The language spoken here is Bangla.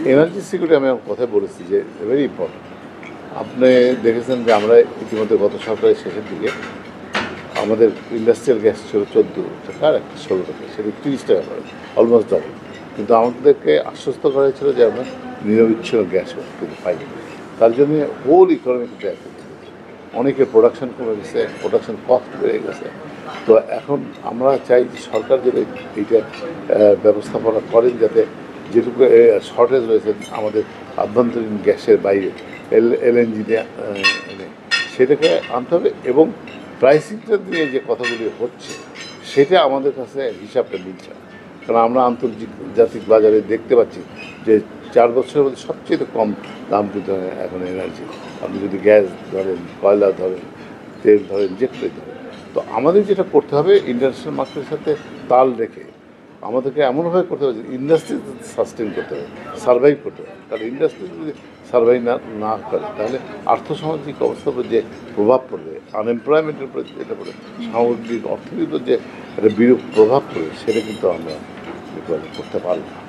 এনার্জি সিকিউরিটি আমি আমার কথায় বলেছি যে ভেরি ইম্পর্টেন্ট। আপনি দেখেছেন যে আমরা ইতিমধ্যে গত সরকারের শেষের দিকে আমাদের ইন্ডাস্ট্রিয়াল গ্যাস ছিল 14 টাকা আর একটা 16 টাকা, সেটা 30 টাকা করে, অলমোস্ট ডবল। কিন্তু আমাদেরকে আশ্বস্ত করা হয়েছিল যে আমরা নিরবিচ্ছিন্ন গ্যাস কিন্তু পাই। তার জন্য হোল ইকোনমি কিন্তু অনেকের প্রোডাকশন কমে গেছে, প্রোডাকশন কস্ট বেড়ে গেছে। তো এখন আমরা চাই যে সরকার যদি এইটা ব্যবস্থাপনা করেন, যাতে যেটুকু শর্টেজ রয়েছে আমাদের আভ্যন্তরীণ গ্যাসের বাইরে এলএনজি সেটাকে আনতে হবে, এবং প্রাইসিংটা নিয়ে যে কথাগুলি হচ্ছে সেটা আমাদের কাছে হিসাবটা মিলছে না। কারণ আমরা আন্তর্জাতিক বাজারে দেখতে পাচ্ছি যে 4 বছরের মধ্যে সবচেয়ে কম দাম কিন্তু এখন এনার্জি। আপনি যদি গ্যাস ধরেন, কয়লা ধরেন, তেল ধরেন, যেটাই ধরেন। তো আমাদের যেটা করতে হবে ইন্টারন্যাশনাল মার্কেটের সাথে তাল রেখে আমাদেরকে এমনভাবে করতে হবে যে ইন্ডাস্ট্রি সাস্টেন করতে হবে, সার্ভাইভ করতে হবে। কারণ ইন্ডাস্ট্রি যদি সার্ভাইভ না করে তাহলে আর্থসামাজিক অবস্থার উপর যে প্রভাব পড়বে, আনএমপ্লয়মেন্টের উপরে যেটা পড়বে, সামগ্রিক অর্থনীতির উপর যে একটা বিরূপ প্রভাব পড়বে, সেটা কিন্তু আমরা করতে পারব না।